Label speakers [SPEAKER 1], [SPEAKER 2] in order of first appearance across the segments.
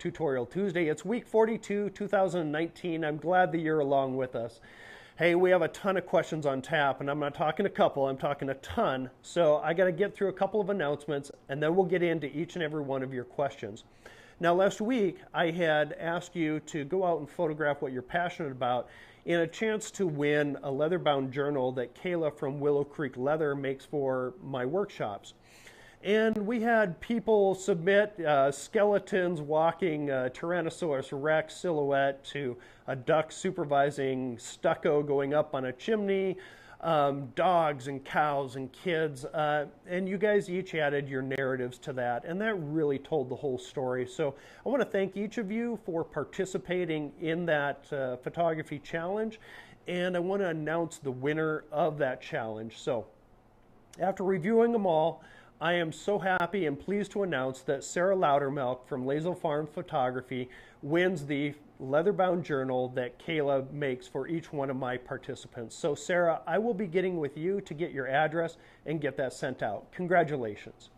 [SPEAKER 1] Tutorial Tuesday. It's week 42, 2019. I'm glad that you're along with us. Hey, we have a ton of questions on tap, and I'm not talking a couple, I'm talking a ton. So I got to get through a couple of announcements, and then we'll get into each and every one of your questions. Now, last week, I had asked you to go out and photograph what you're passionate about in a chance to win a leather-bound journal that Kayla from Willow Creek Leather makes for my workshops. And we had people submit skeletons walking Tyrannosaurus Rex silhouette to a duck supervising stucco going up on a chimney, dogs and cows and kids. And you guys each added your narratives to that, and that really told the whole story. So I want to thank each of you for participating in that photography challenge, and I want to announce the winner of that challenge. So after reviewing them all, I am so happy and pleased to announce that Sarah Loudermilk from Lazo Farm Photography wins the leather-bound journal that Kayla makes for each one of my participants. So Sarah, I will be getting with you to get your address and get that sent out. Congratulations.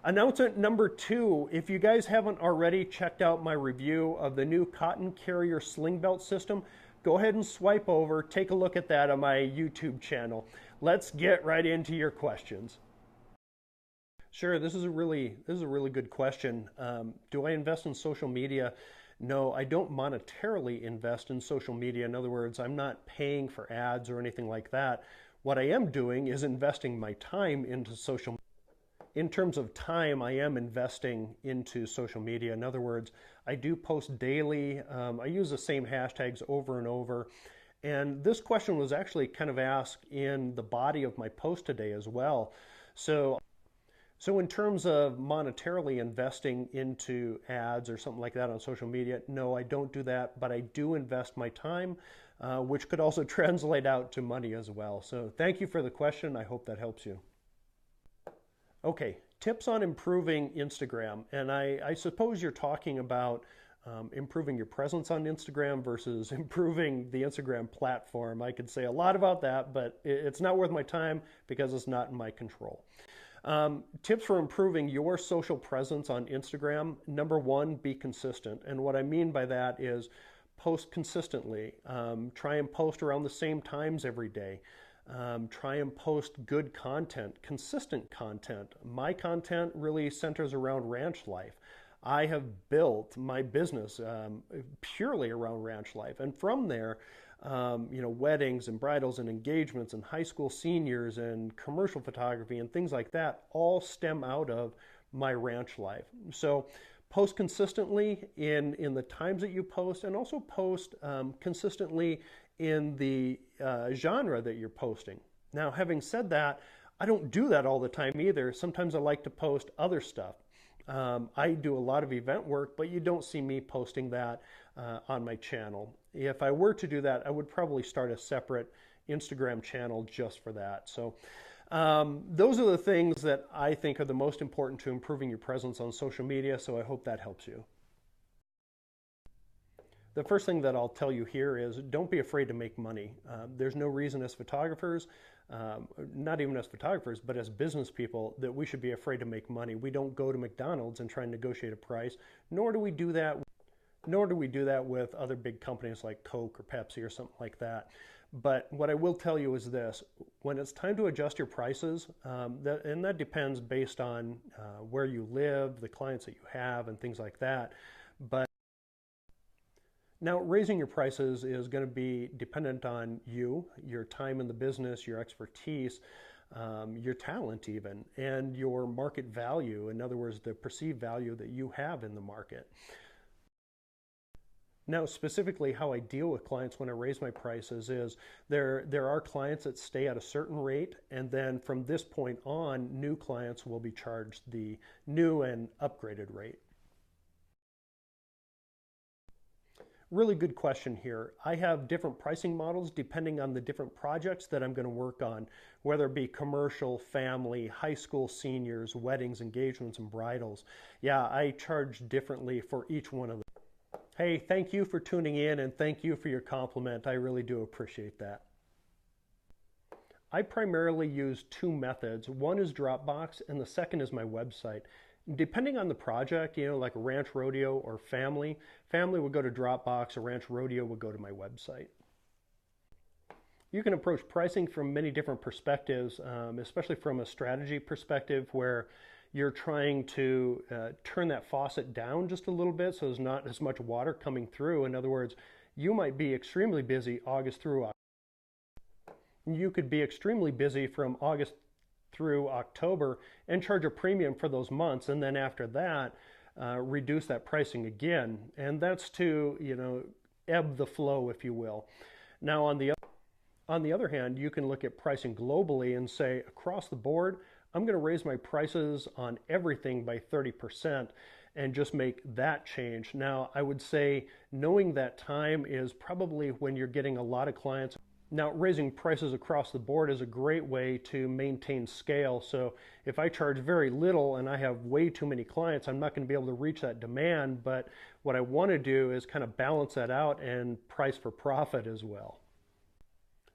[SPEAKER 1] Announcement number 2, if you guys haven't already checked out my review of the new Cotton Carrier Sling Belt system, go ahead and swipe over, take a look at that on my YouTube channel. Let's get right into your questions. Sure, this is a really good question. Do I invest in social media? No, I don't monetarily invest in social media. In other words, I'm not paying for ads or anything like that. What I am doing is investing my time into social media. In terms of time, I am investing into social media. In other words, I do post daily. I use the same hashtags over and over. And this question was actually kind of asked in the body of my post today as well. So in terms of monetarily investing into ads or something like that on social media, no, I don't do that, but I do invest my time, which could also translate out to money as well. So thank you for the question. I hope that helps you. Okay, tips on improving Instagram. And I suppose you're talking about improving your presence on Instagram versus improving the Instagram platform. I could say a lot about that, but it's not worth my time because it's not in my control. Tips for improving your social presence on Instagram. Number 1, be consistent. And what I mean by that is post consistently. Try and post around the same times every day. Try and post good content, consistent content. My content really centers around ranch life. I have built my business purely around ranch life. And from there, weddings and bridals and engagements and high school seniors and commercial photography and things like that all stem out of my ranch life. So post consistently in the times that you post, and also post consistently in the genre that you're posting. Now, having said that, I don't do that all the time either. Sometimes I like to post other stuff. I do a lot of event work, but you don't see me posting that on my channel. If I were to do that, I would probably start a separate Instagram channel just for that. So those are the things that I think are the most important to improving your presence on social media, so I hope that helps you. The first thing that I'll tell you here is don't be afraid to make money. There's no reason as photographers, not even as photographers, but as business people, that we should be afraid to make money. We don't go to McDonald's and try and negotiate a price, nor do we do that with other big companies like Coke or Pepsi or something like that. But what I will tell you is this: when it's time to adjust your prices, and that depends based on where you live, the clients that you have, and things like that. But now, raising your prices is going to be dependent on you, your time in the business, your expertise, your talent even, and your market value. In other words, the perceived value that you have in the market. Now, specifically how I deal with clients when I raise my prices is there are clients that stay at a certain rate, and then from this point on, new clients will be charged the new and upgraded rate. Really good question here. I have different pricing models depending on the different projects that I'm going to work on, whether it be commercial, family, high school seniors, weddings, engagements, and bridals. Yeah, I charge differently for each one of them. Hey, thank you for tuning in, and thank you for your compliment. I really do appreciate that. I primarily use 2 methods. One is Dropbox, and the second is my website. Depending on the project, like a ranch rodeo or family would go to Dropbox, a ranch rodeo would go to my website. You can approach pricing from many different perspectives, especially from a strategy perspective where you're trying to turn that faucet down just a little bit so there's not as much water coming through. In other words, you might be extremely busy August through October. You could be extremely busy from August through October and charge a premium for those months, and then after that, reduce that pricing again. And that's to, ebb the flow, if you will. Now, on the other hand, you can look at pricing globally and say, across the board, I'm going to raise my prices on everything by 30% and just make that change. Now, I would say knowing that time is probably when you're getting a lot of clients. Now, raising prices across the board is a great way to maintain scale. So if I charge very little and I have way too many clients, I'm not going to be able to reach that demand. But what I want to do is kind of balance that out and price for profit as well.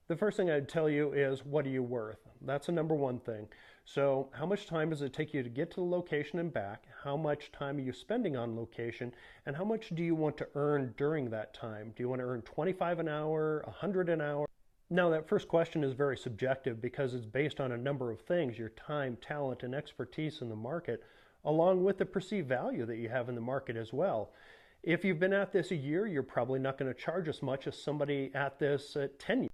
[SPEAKER 1] The first thing I'd tell you is, what are you worth? That's the number one thing. So how much time does it take you to get to the location and back? How much time are you spending on location? And how much do you want to earn during that time? Do you want to earn 25 an hour, 100 an hour? Now, that first question is very subjective because it's based on a number of things: your time, talent, and expertise in the market, along with the perceived value that you have in the market as well. If you've been at this a year, you're probably not going to charge as much as somebody at this at 10 years.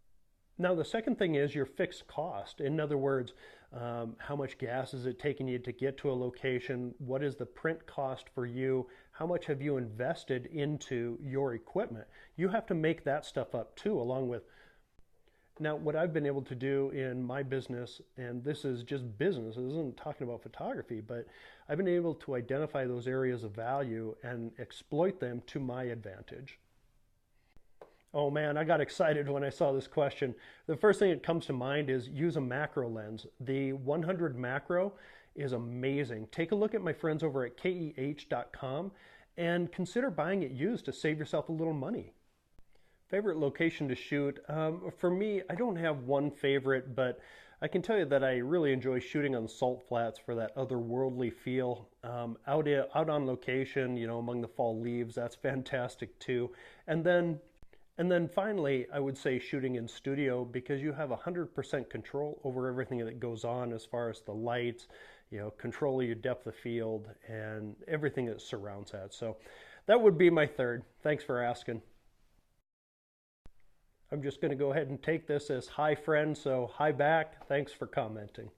[SPEAKER 1] Now, the second thing is your fixed cost. In other words, how much gas is it taking you to get to a location? What is the print cost for you? How much have you invested into your equipment? You have to make that stuff up too, along with. Now, what I've been able to do in my business, and this is just business, this isn't talking about photography, but I've been able to identify those areas of value and exploit them to my advantage. Oh man, I got excited when I saw this question. The first thing that comes to mind is use a macro lens. The 100 macro is amazing. Take a look at my friends over at keh.com and consider buying it used to save yourself a little money. Favorite location to shoot? For me, I don't have one favorite, but I can tell you that I really enjoy shooting on the salt flats for that otherworldly feel. Out on location, among the fall leaves, that's fantastic too. And then finally, I would say shooting in studio, because you have 100% control over everything that goes on as far as the lights, control of your depth of field, and everything that surrounds that. So that would be my third. Thanks for asking. I'm just going to go ahead and take this as hi friend, so hi back. Thanks for commenting.